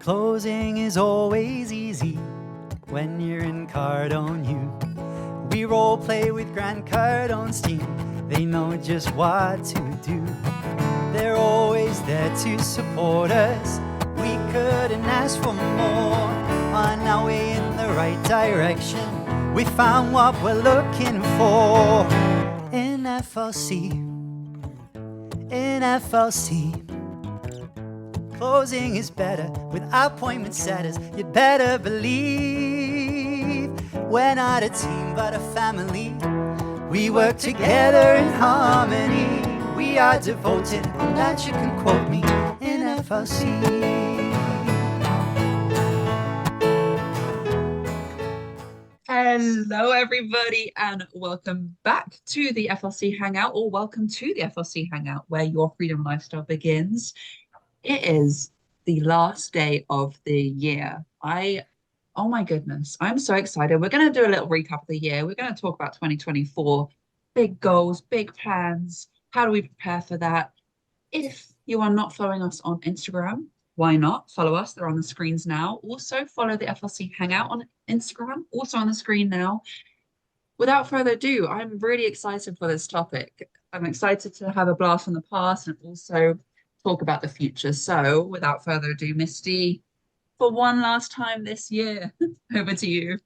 Closing is always easy when you're in Cardone U. We role play with Grant Cardone's team. They know just what to do. They're always there to support us. We couldn't ask for more. On our way in the right direction, we found what we're looking for. In FLC, in FLC. Closing is better with appointment setters. You'd better believe we're not a team but a family. We work together in harmony. We are devoted, on that you can quote me, in FLC. Hello everybody and welcome back to the FLC Hangout, or welcome to the FLC Hangout where your freedom lifestyle begins. It is the last day of the year. Oh my goodness, I'm so excited. We're going to do a little recap of the year. We're going to talk about 2024, big goals, big plans. How do we prepare for that? If you are not following us on Instagram, why not? Follow us. They're on the screens now. Also, follow the FLC Hangout on Instagram, also on the screen now. Without further ado, I'm really excited for this topic. I'm excited to have a blast from the past and also talk about the future. So, without further ado, Misty, for one last time this year, over to you.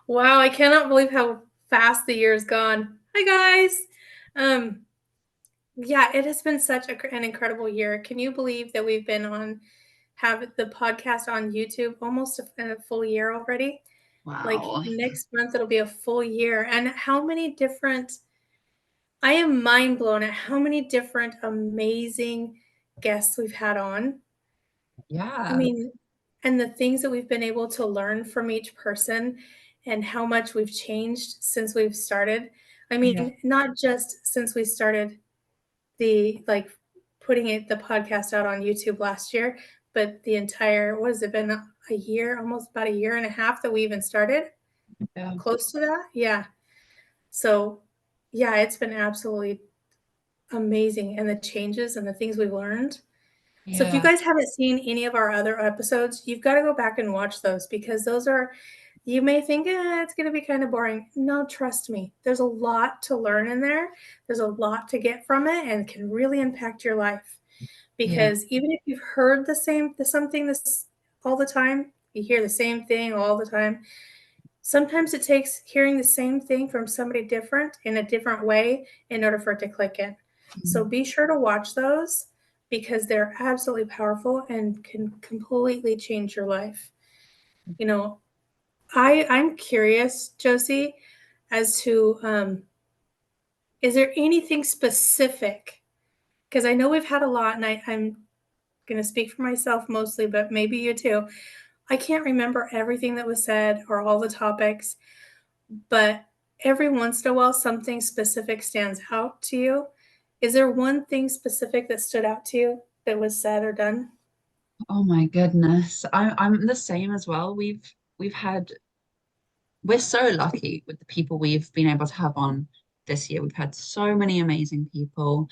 Wow, I cannot believe how fast the year's gone. Hi, guys. Yeah, it has been such an incredible year. Can you believe that we've been have the podcast on YouTube almost a full year already? Wow. Like next month, it'll be a full year. And how many different, I am mind blown at how many different amazing guests we've had on. Yeah. I mean, and the things that we've been able to learn from each person and how much we've changed since we've started. I mean, not just since we started putting the podcast out on YouTube last year, but the entire, what has it been, a year, almost about a year and a half that we even started? Yeah. Close to that? Yeah. So, yeah, it's been absolutely amazing. And the changes and the things we've learned. Yeah. So if you guys haven't seen any of our other episodes, you've got to go back and watch those, because those are, you may think, it's going to be kind of boring. No, trust me. There's a lot to learn in there. There's a lot to get from it and can really impact your life. Because even if you've heard something this all the time, you hear the same thing all the time. Sometimes it takes hearing the same thing from somebody different in a different way in order for it to click in. Mm-hmm. So be sure to watch those, because they're absolutely powerful and can completely change your life. You know, I'm curious, Josie, as to is there anything specific? Because I know we've had a lot, and I'm going to speak for myself mostly, but maybe you too. I can't remember everything that was said or all the topics, but every once in a while, something specific stands out to you. Is there one thing specific that stood out to you that was said or done? Oh my goodness. I'm the same as well. We're so lucky with the people we've been able to have on this year. We've had so many amazing people.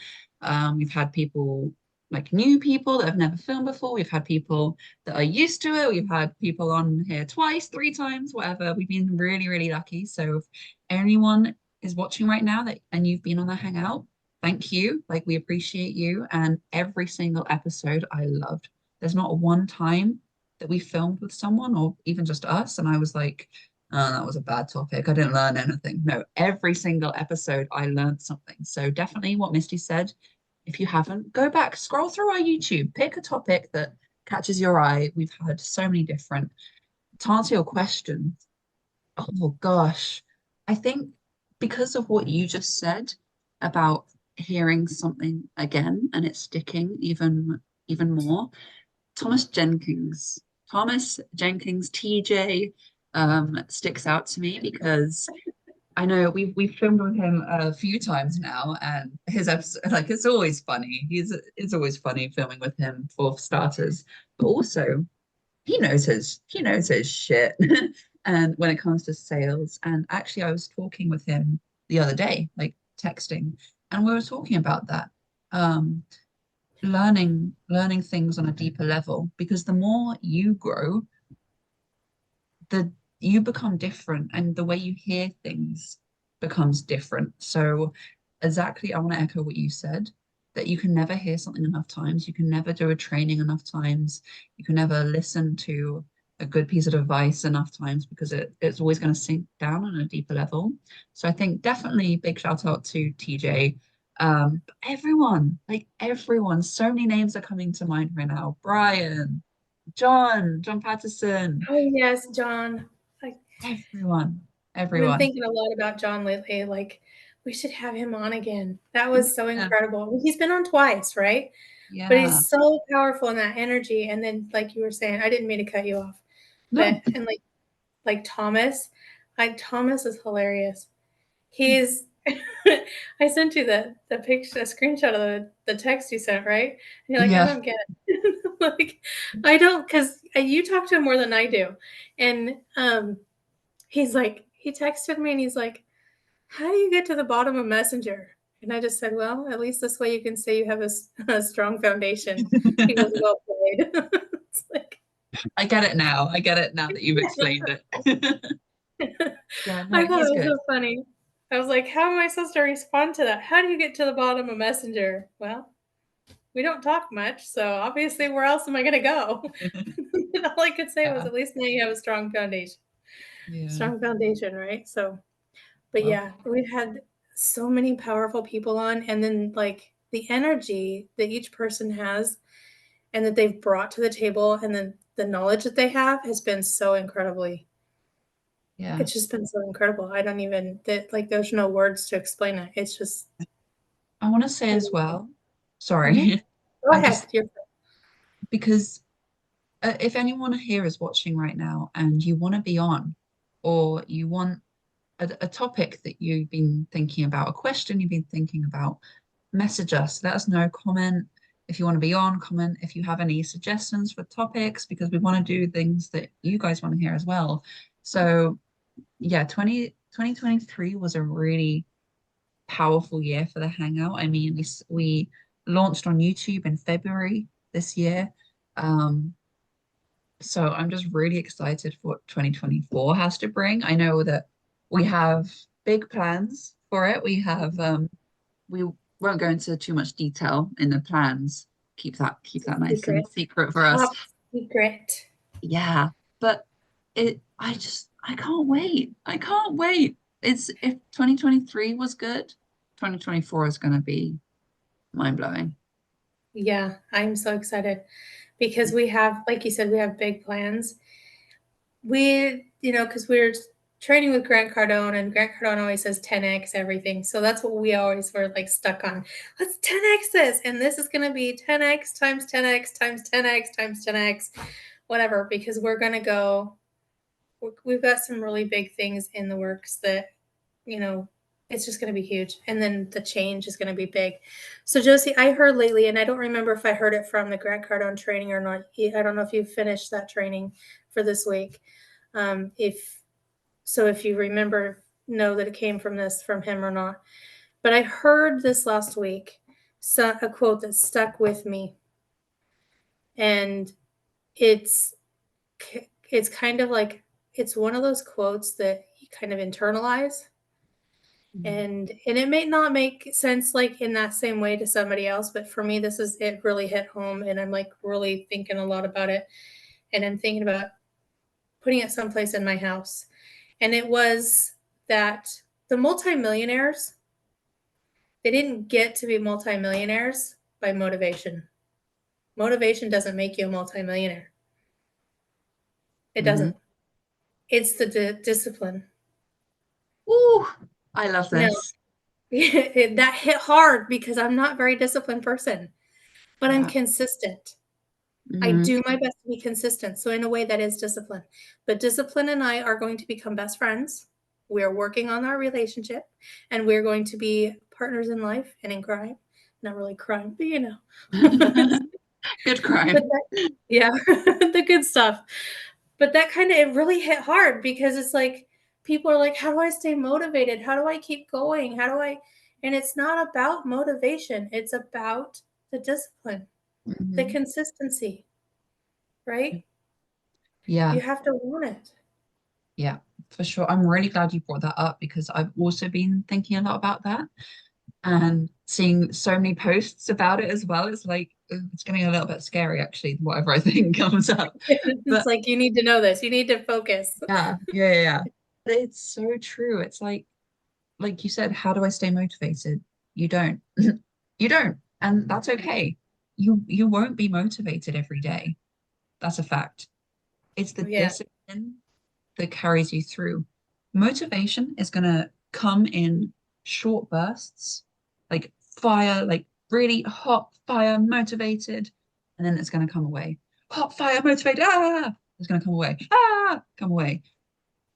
We've had people like new people that have never filmed before. We've had people that are used to it. We've had people on here twice, 3 times, whatever. We've been really, really lucky. So if anyone is watching right now and you've been on the Hangout, thank you. Like, we appreciate you. And every single episode I loved. There's not one time that we filmed with someone or even just us, and I was like, oh, that was a bad topic, I didn't learn anything. No, every single episode I learned something. So definitely what Misty said, if you haven't, go back, scroll through our YouTube, pick a topic that catches your eye. We've had so many different. To answer your question, oh gosh, I think because of what you just said about hearing something again and it sticking even more, Thomas Jenkins, TJ, sticks out to me, because I know we've filmed with him a few times now, and his episode, like, it's always funny. It's always funny filming with him, for starters, but also he knows his shit. And when it comes to sales, and actually I was talking with him the other day, like texting, and we were talking about that. learning things on a deeper level, because the more you grow, the you become different, and the way you hear things becomes different. So exactly, I want to echo what you said, that you can never hear something enough times, you can never do a training enough times, you can never listen to a good piece of advice enough times, because it's always going to sink down on a deeper level. So I think definitely big shout out to TJ. But everyone, like everyone, so many names are coming to mind right now. Brian, John Patterson, Oh yes, John. everyone, I've been everyone. thinking a lot about John lately. Like, we should have him on again. That was so Yeah, incredible. He's been on twice, right? But yeah. he's so powerful in that energy. And then, like you were saying, I didn't mean to cut you off, No. but and like Thomas, Thomas is hilarious. He's I sent you the picture, a screenshot of the text you sent, right? And you're like, I Yeah. don't get it. Like, I don't, because you talk to him more than I do. And he's like, he texted me and he's like, how do you get to the bottom of Messenger? And I just said, well, at least this way you can say you have a strong foundation. He goes, well played. It's like, I get it now. I get it now that you've explained it. Yeah, no, I thought he's it was good. so funny. I was like, how am I supposed to respond to that? How do you get to the bottom of Messenger? Well, we don't talk much, so obviously, where else am I going to go? All I could say was, Yeah, at least now you have a strong foundation. yeah. Strong foundation, right? So, but Well, yeah, we've had so many powerful people on, and then like the energy that each person has and that they've brought to the table, and then the knowledge that they have has been so incredibly. yeah. It's just been so incredible. I don't even that like there's no words to explain it. It's just I want to say as well, Mhm. sorry, Go I ahead. just, because if anyone here is watching right now and you want to be on, or you want a topic that you've been thinking about, a question you've been thinking about, message us, let us know, comment if you want to be on, comment if you have any suggestions for topics, because we want to do things that you guys want to hear as well. So yeah, 2023 was a really powerful year for the Hangout. I mean, we launched on YouTube in February this year. Um, so I'm just really excited for what 2024 has to bring. I know that we have big plans for it. We won't go into too much detail in the plans. Keep that nice and Secret. secret for us. Top secret. Yeah, but I can't wait. I can't wait. It's if 2023 was good, 2024 is going to be mind blowing. Yeah, I'm so excited because we have, like you said, we have big plans. Because we're training with Grant Cardone, and Grant Cardone always says 10x everything. So that's what we always were like stuck on. Let's 10x this, and this is going to be 10x times 10x times 10x times 10x, whatever, because we're going to go. We've got some really big things in the works that, you know, it's just going to be huge. And then the change is going to be big. So, Josie, I heard lately, and I don't remember if I heard it from the Grant Cardone training or not. I don't know if you finished that training for this week. If you remember, know that it came from him or not. But I heard this last week, a quote that stuck with me, and it's it's kind of like it's one of those quotes that you kind of internalize, and it may not make sense like in that same way to somebody else, but for me it really hit home, and I'm like really thinking a lot about it, and I'm thinking about putting it someplace in my house. And it was that the multimillionaires, they didn't get to be multimillionaires by motivation. Motivation doesn't make you a multimillionaire. It Mm-hmm. doesn't. It's the discipline. Ooh, I love No, this. that hit hard because I'm not a very disciplined person, but I'm Yeah. consistent. I Mm-hmm. do my best to be consistent. So in a way that is discipline. But discipline and I are going to become best friends. We're working on our relationship, and we're going to be partners in life and in crime. Not really crime, but Good but crime. yeah, the good stuff. But that kind of it really hit hard because it's like people are like, how do I stay motivated? How do I keep going? How do I and it's not about motivation. It's about the discipline, the Mhm. consistency, right? Yeah, You have to want it. yeah, for sure. I'm really glad you brought that up because I've also been thinking a lot about that and seeing so many posts about it as well. It's like it's getting a little bit scary actually, whatever I think comes up. It's But like you need to know this. You need to focus. yeah. But it's so true. It's like you said, how do I stay motivated? You don't. You don't. And that's okay. You won't be motivated every day. That's a fact. It's the Yeah. discipline that carries you through. Motivation is going to come in short bursts, like fire, like really hot fire motivated, and then it's going to come away. Hot fire motivated, it's going to come away. Come away.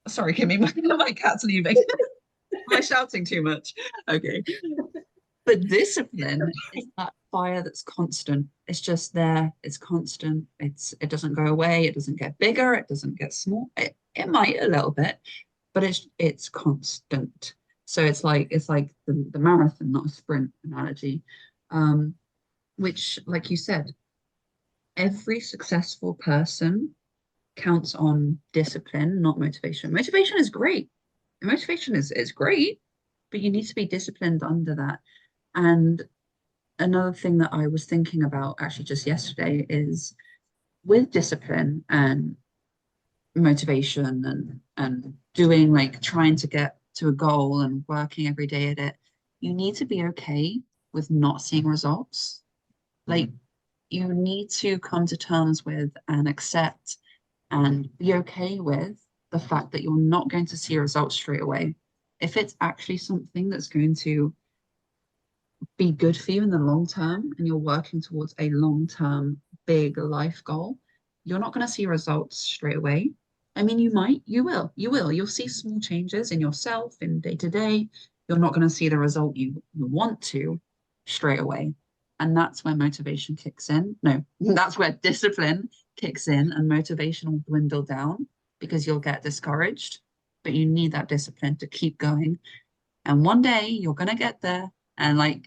Sorry, Kimmy, my cat's leaving. Am I shouting too much? Okay. But discipline is that fire that's constant. It's just there. It's constant. It doesn't go away. It doesn't get bigger. It doesn't get small. It might a little bit, but it's constant. So it's like the marathon, not a sprint analogy. Um, which, like you said, every successful person counts on discipline, not motivation. Motivation is great. Motivation is great, but you need to be disciplined under that. And another thing that I was thinking about actually just yesterday is with discipline and motivation and doing like trying to get to a goal and working every day at it, you need to be okay with not seeing results. Like you need to come to terms with and accept and be okay with the fact that you're not going to see results straight away. If it's actually something that's going to be good for you in the long term and you're working towards a long term big life goal, you're not going to see results straight away. I mean, you might, you'll see small changes in yourself in day to day. You're not going to see the result you want to straight away. And that's where motivation kicks in. No, that's where discipline kicks in and motivation will dwindle down because you'll get discouraged. But you need that discipline to keep going. And one day you're going to get there. And like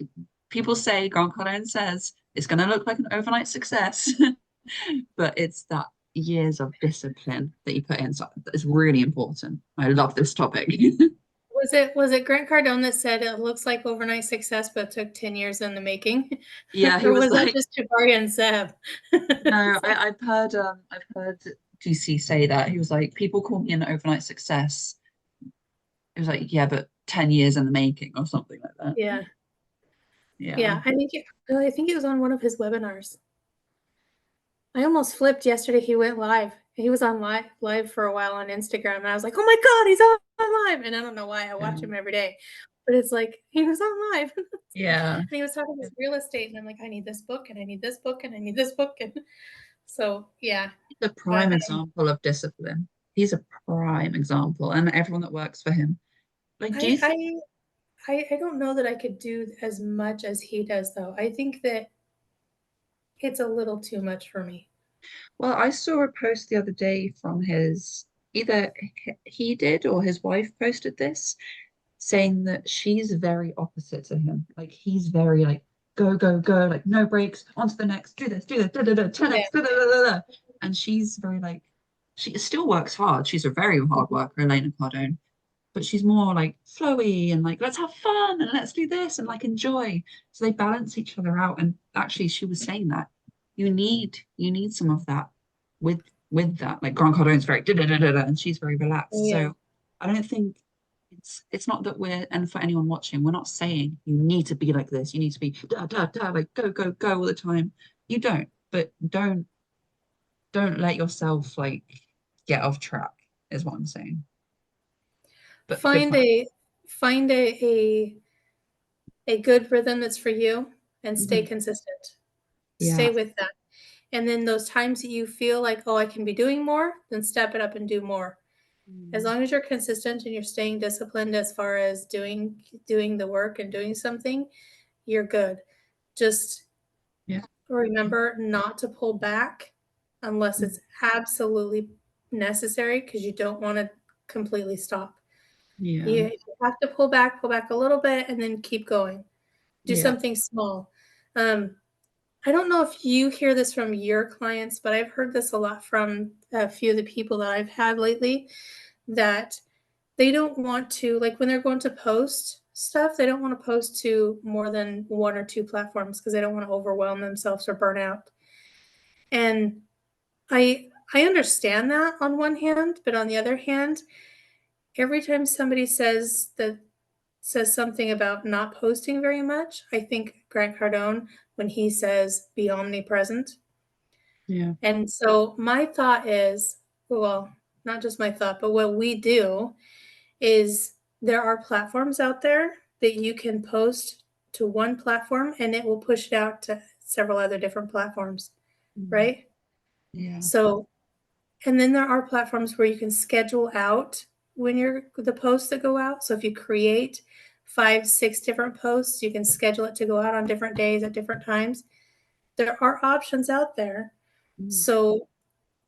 people say, Grant Cardone says, it's going to look like an overnight success, but it's that years of discipline that you put in. So it's really important. I love this topic. Was it Grant Cardone that said it looks like overnight success, but took 10 years in the making? Yeah, he Or was was that like, just Jabari and Seb? no, I've heard GC say that. He was like, people call me an overnight success. It was like, yeah, but 10 years in the making or something like that. Yeah. Yeah. Yeah. I think it was on one of his webinars. I almost flipped yesterday. He went live. He was on live for a while on Instagram, and I was like, "Oh my god, he's on live!" And I don't know why I watch Yeah. him every day, but it's like he was on live, and Yeah. he was talking about real estate, and I'm like, "I need this book, and I need this book, and I need this book," and so yeah. The But prime example of discipline. He's a prime example, and everyone that works for him. Like, do you think? I don't know that I could do as much as he does, though. I think that it's a little too much for me. Well, I saw a post the other day from either he did or his wife posted this, saying that she's very opposite to him. Like he's very like go, go, go, like no breaks, on to the next, do this, da, da, da, 10x, Yeah. da, da, da, da, da. And she's very like she still works hard. She's a very hard worker, Elena Cardone, but she's more like flowy and like let's have fun and let's do this and like enjoy. So they balance each other out. And actually, she was saying that you need some of that with that. Like Grant Cardone's very da da da da da, and she's very relaxed. Yeah. So I don't think it's not that we're and for anyone watching, we're not saying you need to be like this. You need to be da da da like go go go all the time. You don't, but don't let yourself like get off track. Is what I'm saying. But good Find point. a find a good rhythm that's for you and stay Mhm. consistent. Stay Yeah. with that. And then those times that you feel like, oh, I can be doing more, then step it up and do more. As Mm. long as you're consistent and you're staying disciplined as far as doing the work and doing something, you're good. Just Yeah. remember not to pull back unless Mm. it's absolutely necessary because you don't want to completely stop. Yeah. You have to pull back a little bit and then keep going. Do Yeah. something small. Um, I don't know if you hear this from your clients, but I've heard this a lot from a few of the people that I've had lately, that they don't want to, like when they're going to post stuff, they don't want to post to more than one or two platforms because they don't want to overwhelm themselves or burn out. And I understand that on one hand, but on the other hand, every time somebody says something about not posting very much, I think Grant Cardone when he says be omnipresent. Yeah. And so my thought is, well, not just my thought, but what we do is there are platforms out there that you can post to one platform and it will push it out to several other different platforms, right? Yeah. So, and then there are platforms where you can schedule out when you're the posts that go out. So if you create 5, 6 different posts, you can schedule it to go out on different days at different times. There are options out there. So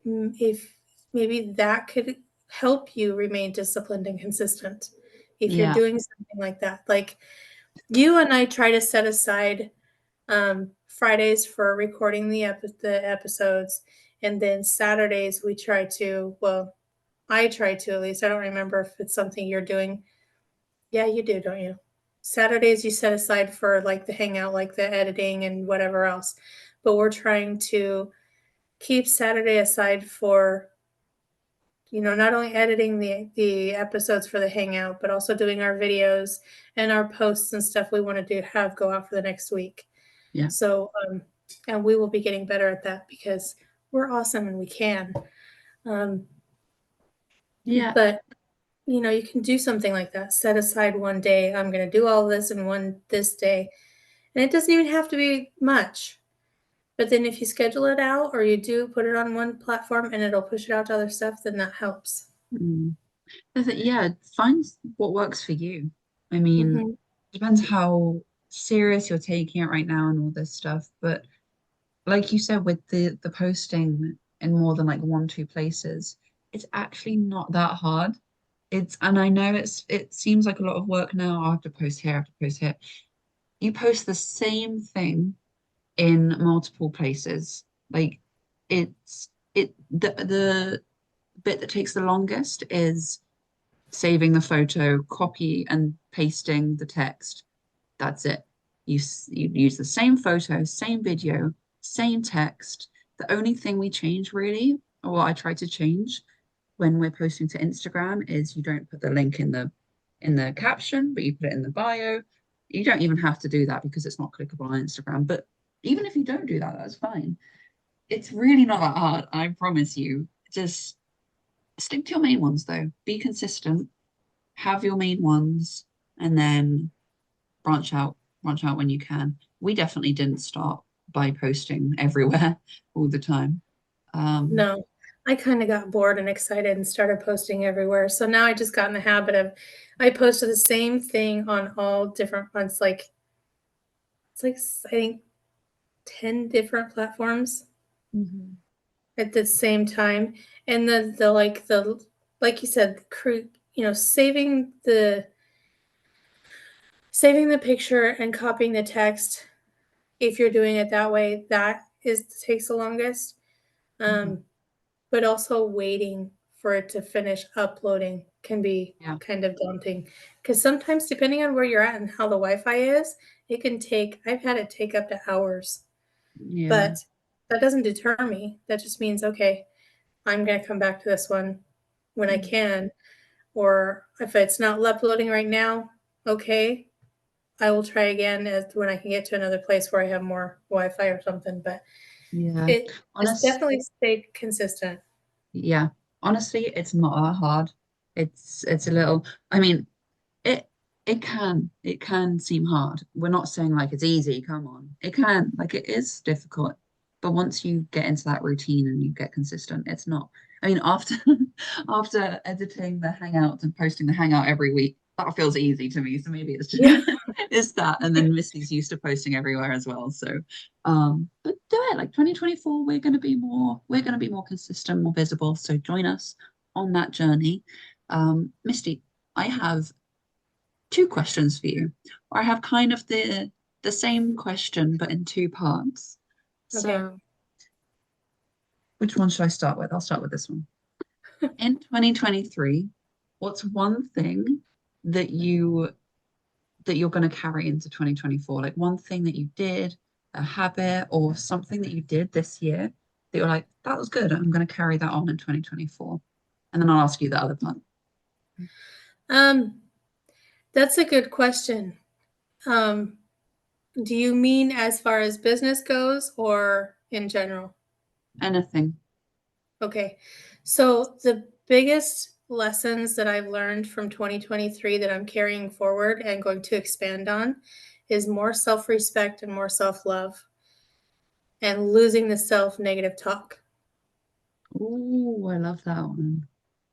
if maybe that could help you remain disciplined and consistent if you're Yeah. doing something like that. Like you and I try to set aside Fridays for recording the episodes, and then Saturdays we try to, well, I try to at least. I don't remember if it's something you're doing. Yeah, you do, don't you? Saturdays you set aside for like the hangout, like the editing and whatever else. But we're trying to keep Saturday aside for, not only editing the episodes for the hangout, but also doing our videos and our posts and stuff we want to have go out for the next week. Yeah. So, and we will be getting better at that because we're awesome and we can. Yeah. But you can do something like that. Set aside one day. I'm going to do all this in this day, and it doesn't even have to be much. But then if you schedule it out or you do put it on one platform and it'll push it out to other stuff, then that helps. Yeah, find what works for you. I mean, Mhm. depends how serious you're taking it right now and all this stuff. But like you said, with the posting in more than like 1, 2 places, it's actually not that hard. And I know it seems like a lot of work now. I have to post here, I have to post here. You post the same thing in multiple places. Like the bit that takes the longest is saving the photo, copy and pasting the text. That's it. You use the same photo, same video, same text. The only thing we change really, or what I try to change when we're posting to Instagram, is you don't put the link in the caption, but you put it in the bio. You don't even have to do that because it's not clickable on Instagram. But even if you don't do that, that's fine. It's really not that hard, I promise you. Just stick to your main ones though. Be consistent, have your main ones, and then branch out when you can. We definitely didn't start by posting everywhere all the time. No, I kind of got bored and excited and started posting everywhere. So now I just got in the habit of, I posted the same thing on all different ones. It's like, I think 10 different platforms at the same time. And like you said, saving the picture and copying the text. If you're doing it that way, takes the longest. Mhm. But also waiting for it to finish uploading can be Yeah. kind of daunting because sometimes depending on where you're at and how the Wi-Fi is, I've had it take up to hours, Yeah. but that doesn't deter me. That just means, okay, I'm going to come back to this one when I can, or if it's not uploading right now, okay, I will try again when I can get to another place where I have more Wi-Fi or something, but Yeah. it just Honest, definitely stayed consistent. yeah. Honestly, it's not that hard. It's a little, I mean, it it can seem hard. We're not saying like it's easy, come on. It can, like it is difficult. But once you get into that routine and you get consistent, it's not. I mean, after after editing the Hangout and posting the Hangout every week, that feels easy to me. So maybe it's just Yeah. it's that. And then Missy's used to posting everywhere as well. So but do it like 2024, we're gonna be more consistent, more visible. So join us on that journey. Misty, I have 2 questions for you. Or I have kind of the same question but in 2 parts. So which one should I start with? I'll start with this one. In 2023, what's one thing that you're going to carry into 2024? Like one thing that you did, a habit or something that you did this year that you're like, that was good. I'm going to carry that on in 2024. And then I'll ask you the other part. That's a good question. Do you mean as far as business goes or in general? Anything. Okay. So the biggest lessons that I've learned from 2023 that I'm carrying forward and going to expand on is more self-respect and more self-love and losing the self-negative talk. Oh, I love that one.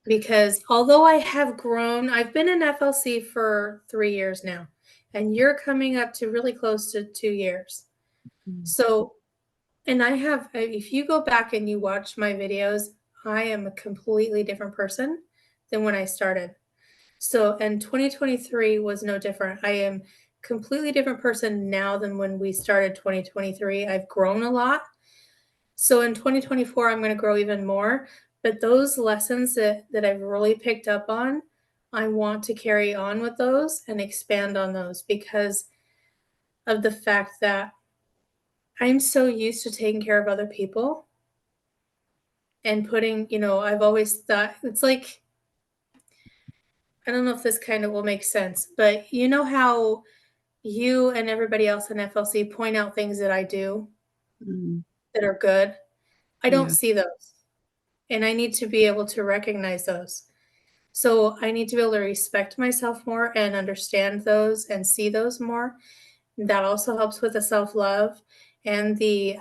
Because although I have grown, I've been in FLC for 3 years now, and you're coming up to really close to 2 years. So, and I have, if you go back and you watch my videos, I am a completely different person than when I started. So, and 2023 was no different. I am completely different person now than when we started 2023. I've grown a lot. So in 2024, I'm going to grow even more. But those lessons that I've really picked up on, I want to carry on with those and expand on those because of the fact that I'm so used to taking care of other people and putting, I've always thought it's like, I don't know if this kind of will make sense, but you know how you and everybody else in FLC point out things that I do that are good? I don't see those. And I need to be able to recognize those. So I need to be able to respect myself more and understand those and see those more. That also helps with the self-love and the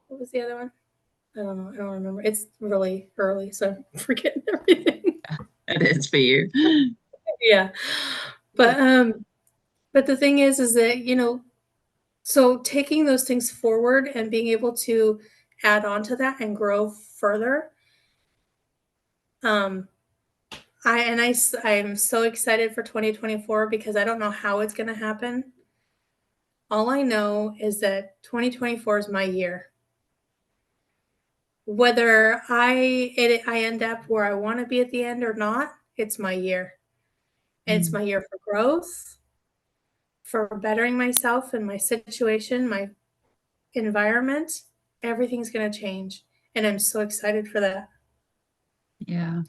what was the other one? I don't know. I don't remember. It's really early, so I'm forgetting everything. It is for you. Yeah. But the thing is that, so taking those things forward and being able to add on to that and grow further. I'm so excited for 2024 because I don't know how it's going to happen. All I know is that 2024 is my year. Whether I end up where I want to be at the end or not, it's my year. And it's my year for growth, for bettering myself and my situation, my environment. Everything's going to change. And I'm so excited for that. Yeah.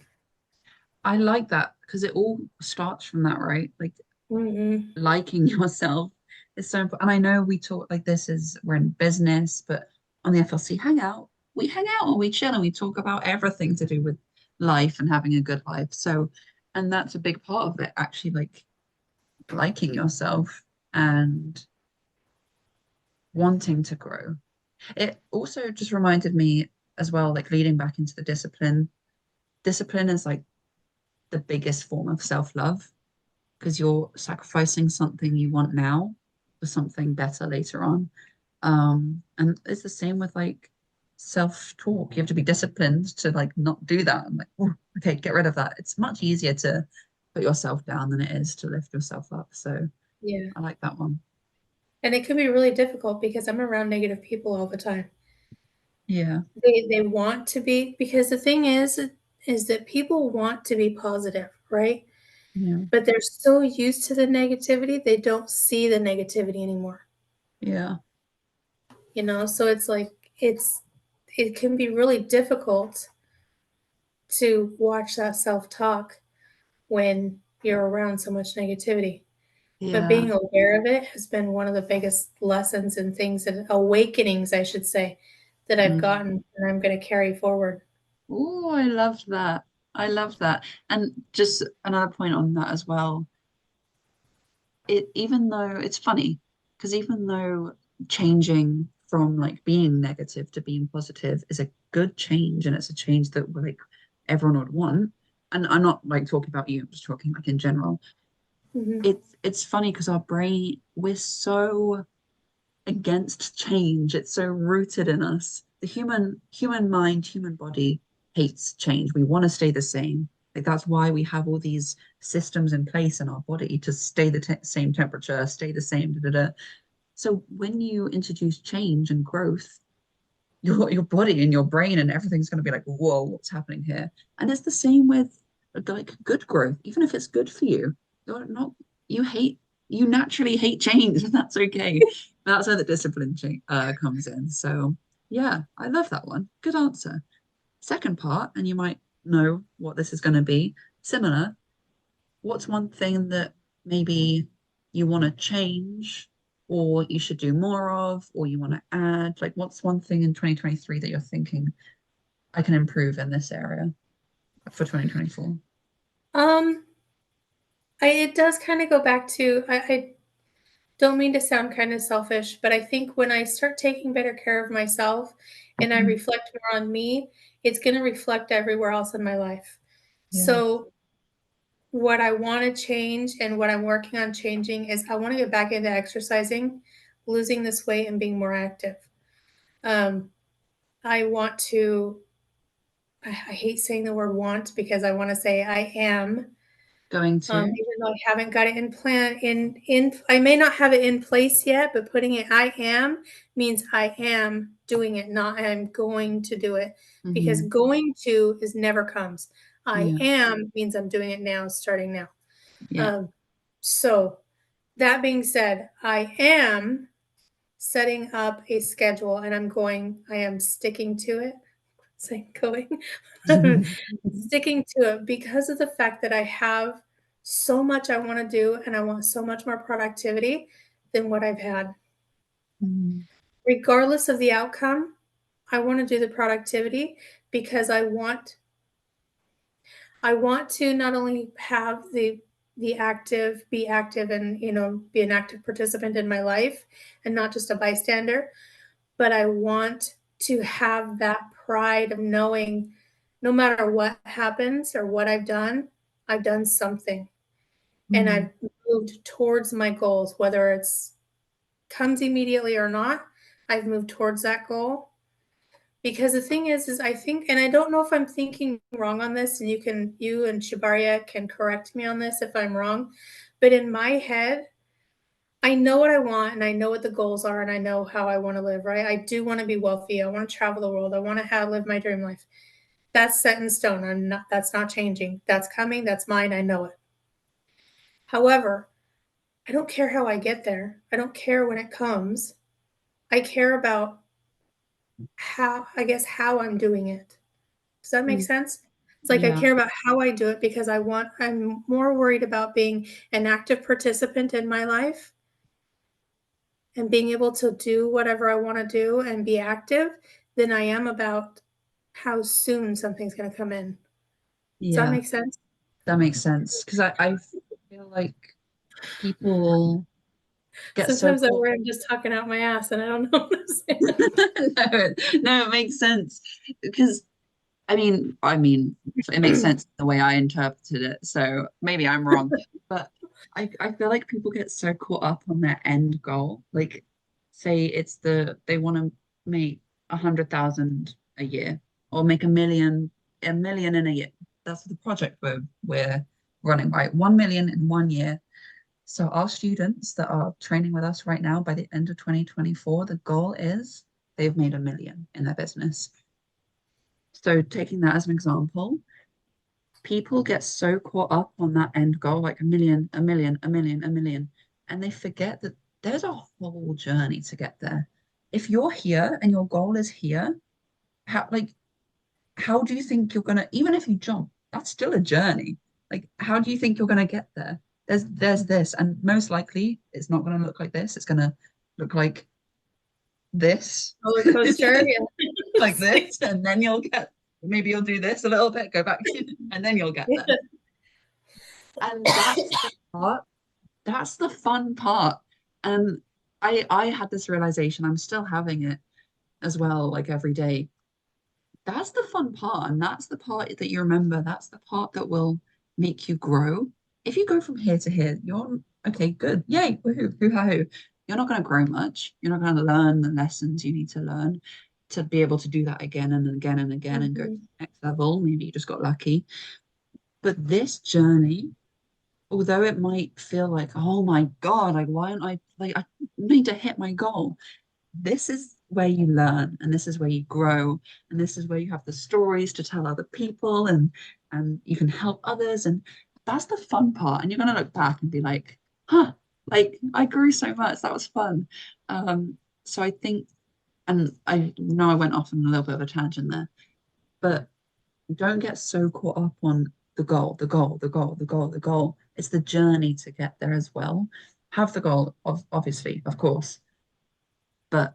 I like that because it all starts from that, right? Like liking yourself is so important. And I know we talk like we're in business, but on the FLC Hangout, we hang out and we chill and we talk about everything to do with life and having a good life. So, and that's a big part of it, actually, like liking yourself and wanting to grow. It also just reminded me as well, like leading back into the discipline. Discipline is like the biggest form of self-love because you're sacrificing something you want now for something better later on. And it's the same with like self-talk. You have to be disciplined to like not do that. I'm like, oh, okay, get rid of that. It's much easier to put yourself down than it is to lift yourself up. So yeah, I like that one. And it can be really difficult because I'm around negative people all the time. Yeah. They want to be, because the thing is that people want to be positive, right? Yeah. But they're so used to the negativity, they don't see the negativity anymore. Yeah. So it's like it can be really difficult to watch that self-talk when you're around so much negativity. But being aware of it has been one of the biggest lessons and things and awakenings, I should say, that I've gotten and I'm going to carry forward. Oh, I love that. I love that. And just another point on that as well. Even though it's funny, because even though changing from like being negative to being positive is a good change and it's a change that like everyone would want. And I'm not like talking about you, I'm just talking like in general. It's funny because our brain, we're so against change. It's so rooted in us. The human mind, human body hates change. We want to stay the same. Like that's why we have all these systems in place in our body to stay the same temperature, stay the same. Da, da, da. So when you introduce change and growth, your body and your brain and everything's going to be like, whoa, what's happening here? And it's the same with like good growth, even if it's good for you. You're not you hate you naturally hate change, and that's okay. That's where the discipline comes in. So yeah, I love that one. Good answer. Second part, and you might know what this is going to be. Similar. What's one thing that maybe you want to change or you should do more of or you want to add? Like, what's one thing in 2023 that you're thinking I can improve in this area for 2024? It does kind of go back to I don't mean to sound kind of selfish, but I think when I start taking better care of myself and I reflect more on me, it's going to reflect everywhere else in my life. Yeah. So what I want to change and what I'm working on changing is I want to get back into exercising, losing this weight, and being more active. I want to, I hate saying the word want because I want to say I am. Going to. Even though I haven't got it I may not have it in place yet, but putting it I am means I am doing it, not I'm going to do it. Because going to is never comes. I am means I'm doing it now, starting now. Yeah. So that being said, I am setting up a schedule and I am sticking to it. Saying going, sticking to it because of the fact that I have so much I want to do and I want so much more productivity than what I've had. Regardless of the outcome, I want to do the productivity because I want to not only have be active and be an active participant in my life and not just a bystander, but I want to have that pride of knowing no matter what happens or what I've done something. And I've moved towards my goals, whether it's comes immediately or not, I've moved towards that goal. Because the thing is I think, and I don't know if I'm thinking wrong on this, and you and Shabaria can correct me on this if I'm wrong, but in my head, I know what I want and I know what the goals are and I know how I want to live, right? I do want to be wealthy. I want to travel the world. I want to live my dream life. That's set in stone. That's not changing. That's coming. That's mine. I know it. However, I don't care how I get there. I don't care when it comes. I care about how I'm doing it. Does that make sense? It's like I care about how I do it because I'm more worried about being an active participant in my life and being able to do whatever I want to do and be active than I am about how soon something's going to come in. Does that make sense? That makes sense. Because I feel like people get Sometimes so I caught. worry I'm just talking out my ass and I don't know what to say. No, it makes sense. Because I mean, it makes sense the way I interpreted it. So maybe I'm wrong, but I feel like people get so caught up on their end goal. Like, say they want to make 100,000 a year or make a million in a year. That's the project we're running, right? 1 million in 1 year. So our students that are training with us right now, by the end of 2024, the goal is they've made 1 million in their business. So taking that as an example, people get so caught up on that end goal, like 1 million, 1 million, 1 million, 1 million, and they forget that there's a whole journey to get there. If you're here and your goal is here, how do you think you're gonna, even if you jump, that's still a journey. Like, how do you think you're gonna get there? There's this, and most likely it's not gonna look like this. It's gonna look like this. Roller coaster, yeah. Like this, and then maybe you'll do this a little bit, go back, and then you'll get there. And that's the fun part. And I had this realization, I'm still having it as well, like every day. That's the fun part, and that's the part that you remember. That's the part that will make you grow. If you go from here to here, you're okay, good. Yay, woohoo, hoo-ha-hoo. You're not going to grow much. You're not going to learn the lessons you need to learn to be able to do that again and again and again and go to the next level. Maybe you just got lucky. But this journey, although it might feel like, oh my God, like why aren't I like I need to hit my goal? This is where you learn and this is where you grow and this is where you have the stories to tell other people and you can help others and that's the fun part. And you're gonna look back and be like, huh, like I grew so much, that was fun. So I think, and I know I went off on a little bit of a tangent there, but don't get so caught up on the goal, the goal, the goal, the goal, the goal. It's the journey to get there as well. Have the goal of obviously, of course, but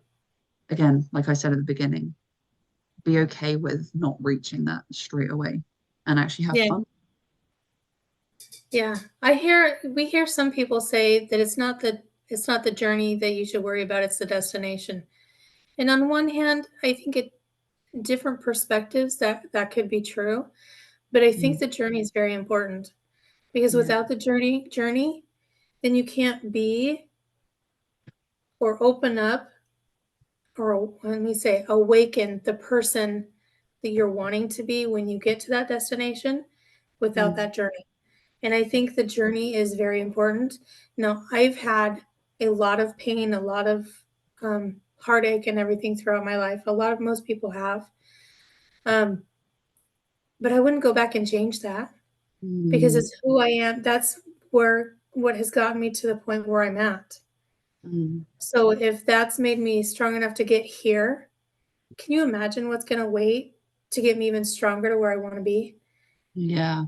again, like I said at the beginning, be okay with not reaching that straight away and actually have Yeah. fun. Yeah. We hear some people say that it's not the journey that you should worry about, it's the destination. And on one hand, I think it different perspectives that could be true, but I think Mm, the journey is very important because yeah. without the journey, then you can't be or open up or let me say awaken the person that you're wanting to be when you get to that destination without Mm, that journey. And I think the journey is very important. Now, I've had a lot of pain, a lot of heartache, and everything throughout my life. A lot of most people have, um, but I wouldn't go back and change that because mm, it's who I am. That's where what has gotten me to the point where I'm at. mm. So if that's made me strong enough to get here, can you imagine what's going to wait to get me even stronger to where I want to be? Yeah.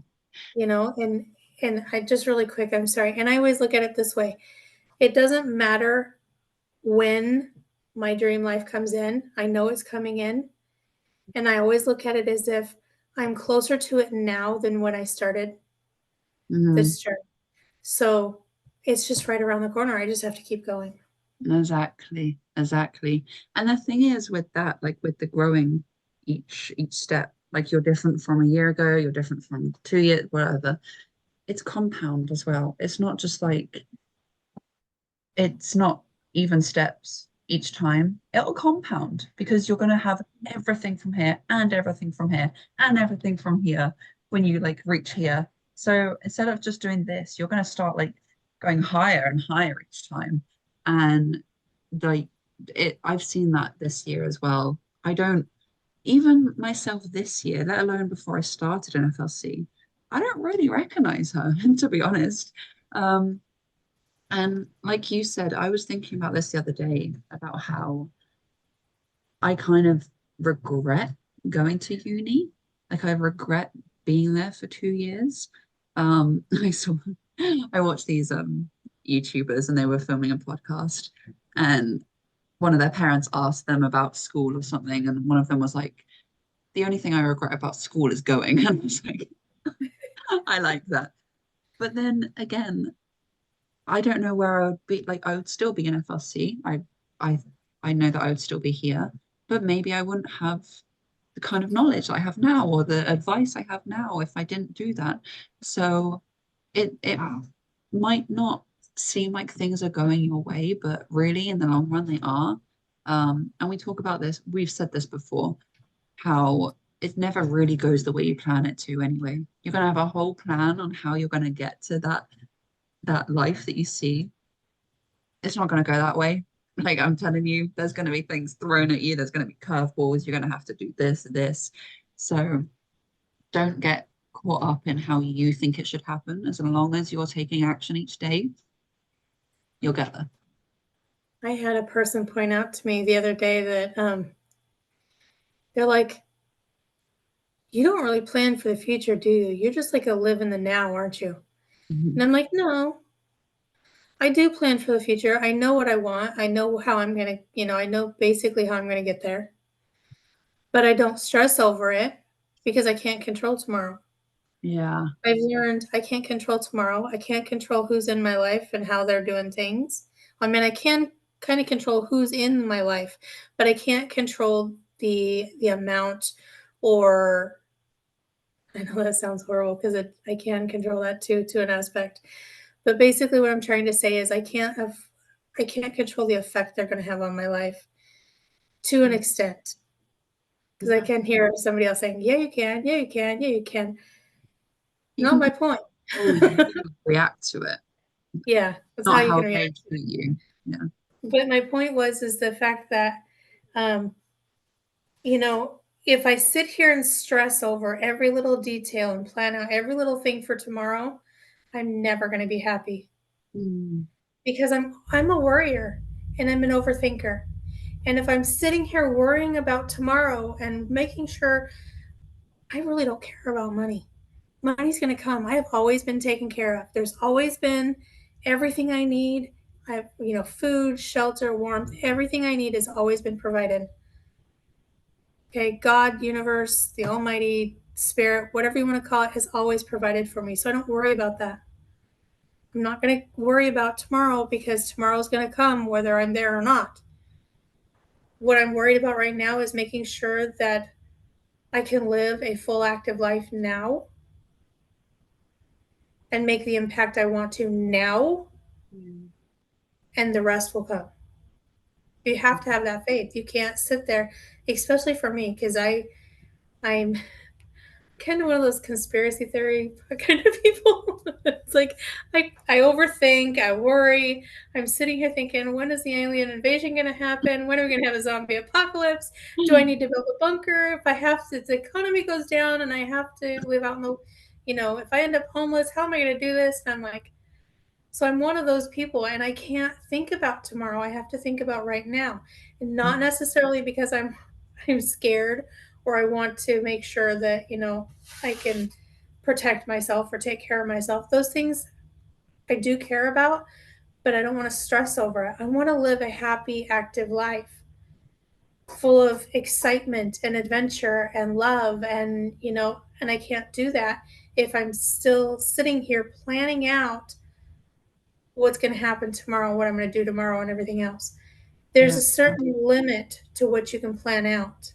You know, and I just really quick, I'm sorry. And I always look at it this way. It doesn't matter when my dream life comes in. I know it's coming in, and I always look at it as if I'm closer to it now than when I started Mm, this journey. So it's just right around the corner. I just have to keep going. exactly. Exactly. And the thing is with that, like with the growing each step, like you're different from a year ago, you're different from 2 years, whatever. It's compound as well. It's not just like it's not even steps each time. It'll compound because you're going to have everything from here and everything from here and everything from here when you like reach here. So instead of just doing this, you're going to start like going higher and higher each time. And like I've seen that this year as well. I don't even myself this year, let alone before I started in FLC, I don't really recognize her, to be honest. Um, and like you said, I was thinking about this the other day about how I kind of regret going to uni. Like I regret being there for 2 years. I saw I watched these YouTubers and they were filming a podcast and one of their parents asked them about school or something, and one of them was like, the only thing I regret about school is going. And I was like, I like that. But then again, I don't know where I would be. Like, I would still be in FLC. I, I know that I would still be here, but maybe I wouldn't have the kind of knowledge I have now or the advice I have now if I didn't do that. So it might not seem like things are going your way, but really in the long run they are. And we talk about this. We've said this before, how it never really goes the way you plan it to anyway. You're gonna have a whole plan on how you're gonna get to that life that you see. It's not going to go that way. Like I'm telling you, there's going to be things thrown at you. There's going to be curveballs. You're going to have to do this. So don't get caught up in how you think it should happen. As long as you're taking action each day, you'll get there. I had a person point out to me the other day that they're like, you don't really plan for the future, do you? You're just like a live in the now, aren't you? And Mhm. I'm like, no, I do plan for the future. I know what I want. I know how I'm going to, I know basically how I'm going to get there, but I don't stress over it because I can't control tomorrow. Yeah. I've learned I can't control tomorrow. I can't control who's in my life and how they're doing things. I mean, I can kind of control who's in my life, but I can't control the amount or I know that sounds horrible because I can control that too to an aspect. But basically what I'm trying to say is I can't control the effect they're going to have on my life to an extent. Because I Yeah. can hear somebody else saying, "Yeah, you can. Yeah, you can. Yeah, you can." You Not can my point. Oh, you react to it, Yeah, that's how not you how can they react. treat you. Yeah. But my point is the fact that, um, you know, if I sit here and stress over every little detail and plan out every little thing for tomorrow, I'm never going to be happy Mm. because I'm a worrier and I'm an overthinker. And if I'm sitting here worrying about tomorrow and making sure, I really don't care about money. Money's going to come. I have always been taken care of. There's always been everything I need. I have, food, shelter, warmth, everything I need has always been provided. Okay, God, universe, the Almighty, Spirit, whatever you want to call it, has always provided for me. So I don't worry about that. I'm not going to worry about tomorrow because tomorrow's going to come whether I'm there or not. What I'm worried about right now is making sure that I can live a full active life now and make the impact I want to now, Mm. and the rest will come. You have to have that faith. You can't sit there, especially for me, because I'm kind of one of those conspiracy theory kind of people. It's like I overthink, I worry. I'm sitting here thinking, when is the alien invasion going to happen? When are we going to have a zombie apocalypse? Do I need to build a bunker? If I have to, if the economy goes down and I have to live out in the, if I end up homeless, how am I going to do this? And I'm like, so I'm one of those people, and I can't think about tomorrow. I have to think about right now, and not necessarily because I'm scared or I want to make sure that I can protect myself or take care of myself. Those things I do care about, but I don't want to stress over it. I want to live a happy, active life full of excitement and adventure and love, and I can't do that if I'm still sitting here planning out what's going to happen tomorrow, what I'm going to do tomorrow, and everything else. There's Yeah. a certain limit to what you can plan out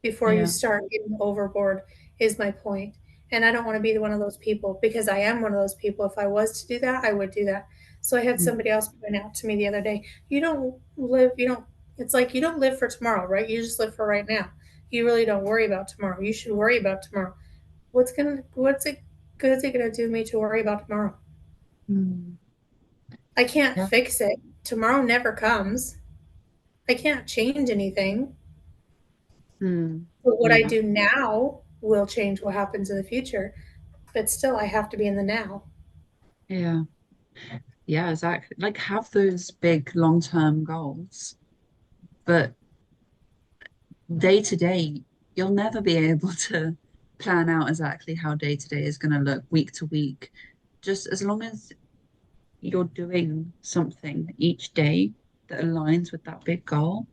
before you Yeah. start getting overboard, is my point. And I don't want to be one of those people, because I am one of those people. If I was to do that, I would do that. So I had Mm. somebody else point out to me the other day, it's like you don't live for tomorrow, right? You just live for right now. You really don't worry about tomorrow. You should worry about tomorrow. What's it good is it gonna do me to worry about tomorrow? Mm. I can't Yeah. fix it. Tomorrow never comes. I can't change anything. Mm. But what I Yeah. do now will change what happens in the future. But still, I have to be in the now. Yeah. Yeah, exactly. Like have those big long-term goals, but day to day, you'll never be able to plan out exactly how day to day is going to look week to week. Just as long as you're doing something each day that aligns with that big goal,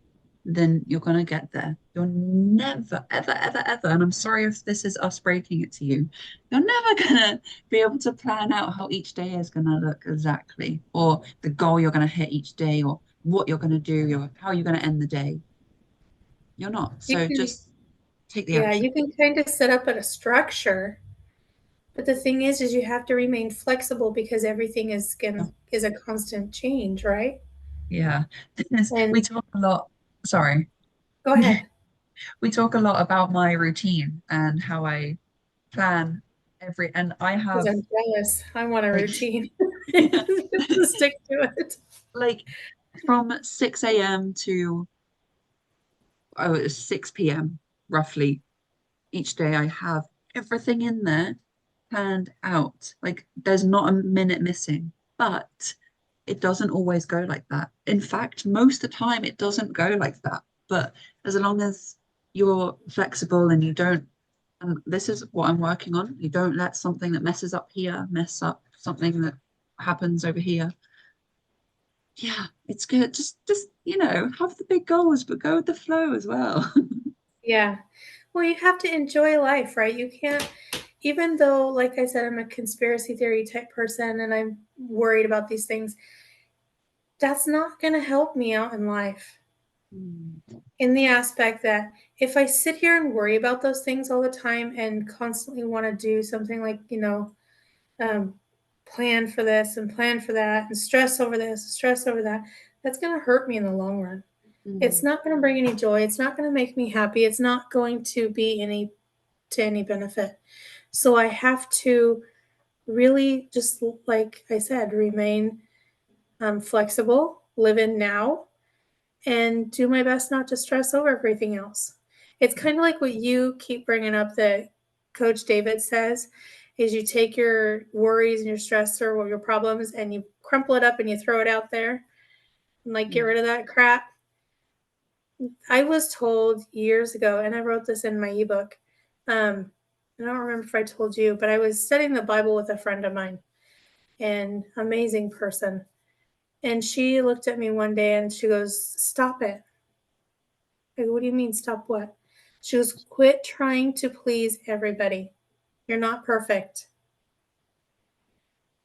then you're going to get there. You're never, ever, ever, ever, and I'm sorry if this is us breaking it to you, you're never going to be able to plan out how each day is going to look exactly, or the goal you're going to hit each day, or what you're going to do, or how you're going to end the day. You're not. You So can, just take the yeah, action. you can kind of set up a structure. But the thing is you have to remain flexible because everything is a constant change, right? Yeah. We And talk a lot. Sorry. go ahead. We talk a lot about my routine and how I plan and I Because have I'm jealous. I want a like routine. To stick to it. like from 6 a.m. to 6 p.m. roughly each day I have everything in there planned out. Like there's not a minute missing. But it doesn't always go like that. In fact, most of the time it doesn't go like that. But as long as you're flexible and you don't, and this is what I'm working on, you don't let something that messes up here mess up something that happens over here. Yeah, it's good. Just, have the big goals, but go with the flow as well. Yeah. Well, you have to enjoy life, right? You can't, even though, like I said, I'm a conspiracy theory type person and I'm worried about these things, that's not going to help me out in life. Mm. In the aspect that if I sit here and worry about those things all the time and constantly want to do something like, um, plan for this and plan for that and stress over this and stress over that, that's going to hurt me in the long run. It's Mm. not going to bring any joy. It's not going to make me happy. It's not going to be any benefit. So I have to really, just like I said, remain flexible, live in now, and do my best not to stress over everything else. It's kind of like what you keep bringing up that Coach David says is you take your worries and your stress or your problems and you crumple it up and you throw it out there and like get rid of that crap. I was told years ago, and I wrote this in my ebook. I don't remember if I told you, but I was studying the Bible with a friend of mine, an amazing person. And she looked at me one day and she goes, "Stop it." I go, "What do you mean, stop what?" She goes, "Quit trying to please everybody. You're not perfect."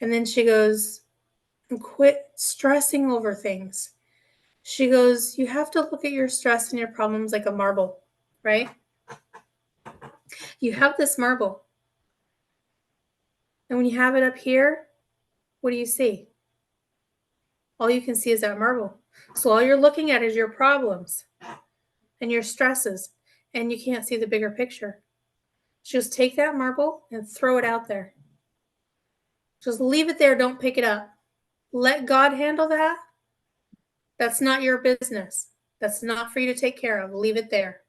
And then she goes, "And quit stressing over things." She goes, "You have to look at your stress and your problems like a marble, right? You have this marble. And when you have it up here, what do you see? All you can see is that marble. So all you're looking at is your problems and your stresses, and you can't see the bigger picture. Just take that marble and throw it out there. Just leave it there. Don't pick it up. Let God handle that. That's not your business. That's not for you to take care of. Leave it there."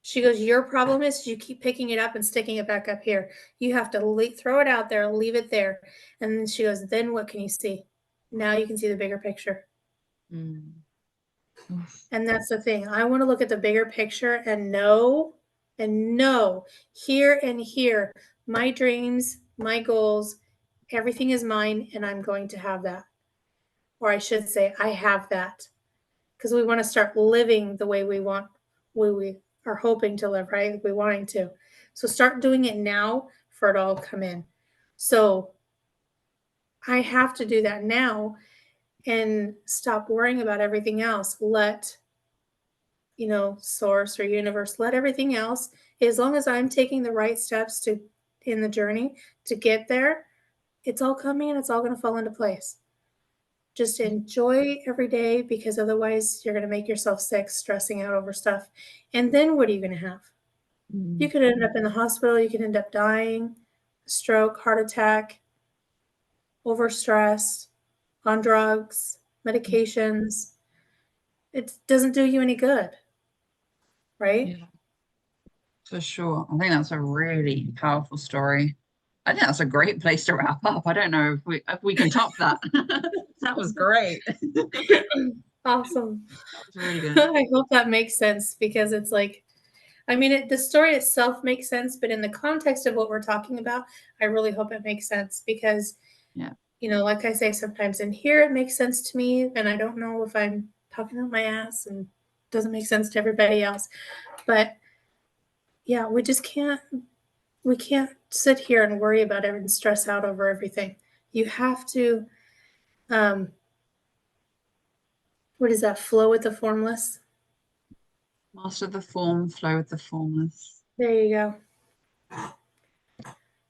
She goes, "Your problem is you keep picking it up and sticking it back up here. You have to throw it out there, leave it there." And then she goes, "Then what can you see? Now you can see the bigger picture." Mm. And that's the thing. I want to look at the bigger picture and know here and here, my dreams, my goals, everything is mine, and I'm going to have that. Or I should say, I have that. Because we want to start living the way we want, we are hoping to live, right? We're wanting to. So start doing it now for it all to come in. So I have to do that now and stop worrying about everything else. Let, source or universe, let everything else, as long as I'm taking the right steps in the journey to get there, it's all coming and it's all going to fall into place. Just enjoy every day, because otherwise you're going to make yourself sick stressing out over stuff. And then what are you going to have? You could end up in the hospital. You could end up dying, stroke, heart attack, overstress, on drugs, medications. It doesn't do you any good, right? Yeah, for sure. I think that's a really powerful story. I think that's a great place to wrap up. I don't know if we can top that. That was great. Awesome. That was really good. I hope that makes sense, because it's like, the story itself makes sense, but in the context of what we're talking about, I really hope it makes sense, because, Yeah. like I say, sometimes in here it makes sense to me, and I don't know if I'm talking out my ass and it doesn't make sense to everybody else. But yeah, we can't sit here and worry about it and stress out over everything. You have to, what is that? Flow with the formless. Master the form, flow with the formless. There you go.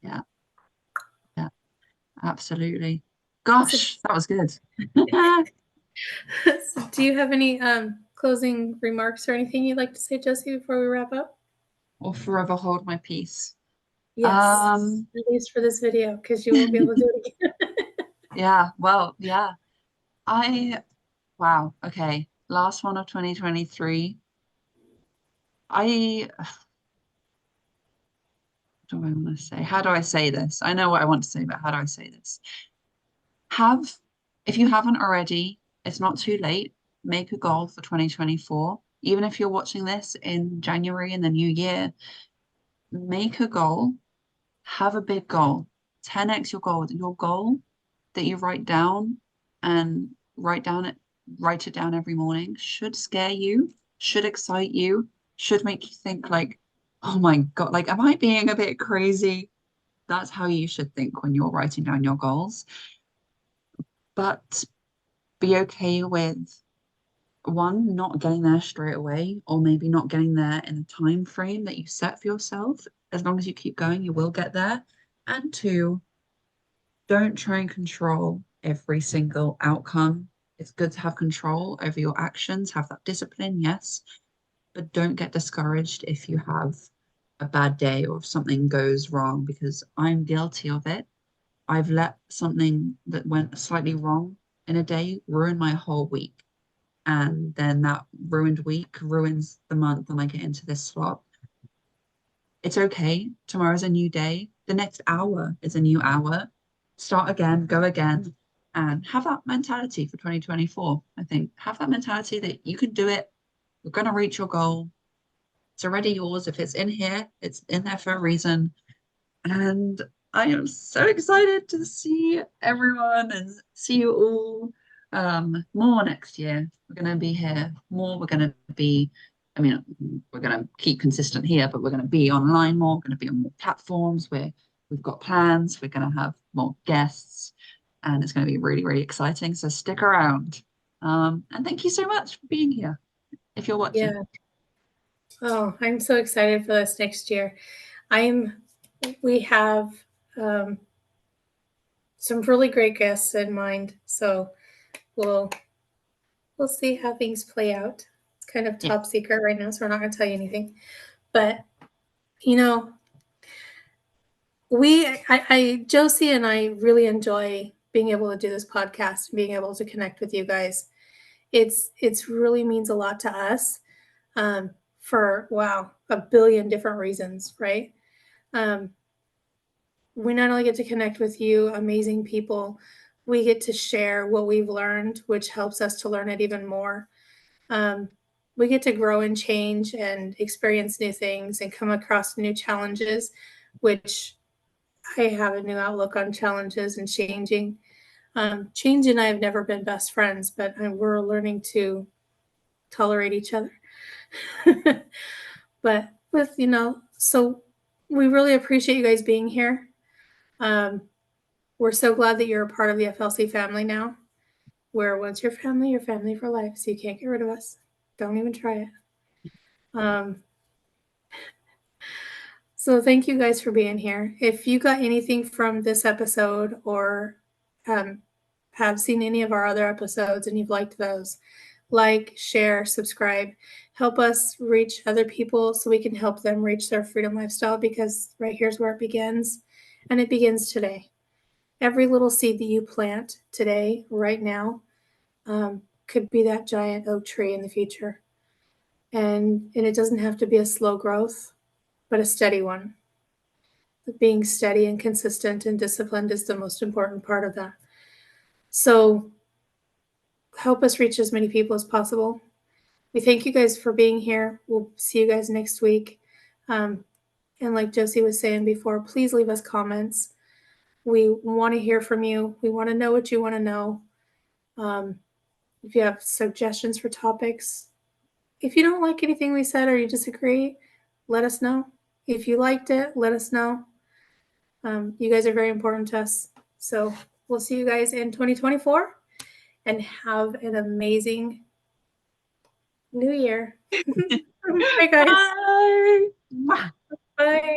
Yeah. Yeah. Absolutely. Gosh, that was good. So do you have any closing remarks or anything you'd like to say, Josie, before we wrap up? Or forever hold my peace. Yes, at least for this video, because you won't be able to do it again. Yeah, well, yeah. Wow, okay. Last one of 2023. What do I want to say? How do I say this? I know what I want to say, but how do I say this? If you haven't already, it's not too late. Make a goal for 2024. Even if you're watching this in January in the new year, make a goal. Have a big goal. 10x your goal. Your goal that you write down and write it down every morning should scare you, should excite you, should make you think like, oh my God, like, am I being a bit crazy? That's how you should think when you're writing down your goals. But be okay with one, not getting there straight away, or maybe not getting there in the time frame that you set for yourself. As long as you keep going, you will get there. And two, don't try and control every single outcome. It's good to have control over your actions, have that discipline, yes, but don't get discouraged if you have a bad day or if something goes wrong, because I'm guilty of it. I've let something that went slightly wrong in a day ruin my whole week. And then that ruined week ruins the month and I get into this slot. It's okay. Tomorrow's a new day. The next hour is a new hour. Start again, go again, and have that mentality for 2024. I think have that mentality that you can do it. You're going to reach your goal. It's already yours. If it's in here, it's in there for a reason. And I am so excited to see everyone and see you all more next year. We're going to be here more. We're going to be, I mean, we're going to keep consistent here, but we're going to be online more. We're going to be on more platforms where we've got plans. We're going to have more guests, and it's going to be really, really exciting. So stick around. And thank you so much for being here. If you're watching. Yeah. Oh, I'm so excited for this next year. We have some really great guests in mind, so we'll see how things play out. It's kind of top secret right now, so we're not going to tell you anything. But you know, Josie and I really enjoy being able to do this podcast and being able to connect with you guys. It's really means a lot to us for a billion different reasons, right? We not only get to connect with you, amazing people, we get to share what we've learned, which helps us to learn it even more. We get to grow and change and experience new things and come across new challenges, which I have a new outlook on challenges and changing. Change and I have never been best friends, but we're learning to tolerate each other. But so we really appreciate you guys being here. We're so glad that you're a part of the FLC family now, where once you're family for life, so you can't get rid of us. Don't even try it. So thank you guys for being here. If you got anything from this episode or have seen any of our other episodes and you've liked those, like, share, subscribe, help us reach other people so we can help them reach their freedom lifestyle, because right here's where it begins, and it begins today. Every little seed that you plant today, right now, could be that giant oak tree in the future. And it doesn't have to be a slow growth, but a steady one. Being steady and consistent and disciplined is the most important part of that. So help us reach as many people as possible. We thank you guys for being here. We'll see you guys next week. And like Josie was saying before, please leave us comments. We want to hear from you. We want to know what you want to know. If you have suggestions for topics, if you don't like anything we said or you disagree, let us know. If you liked it, let us know. You guys are very important to us. So we'll see you guys in 2024 and have an amazing new year. Bye, guys. Bye. Bye.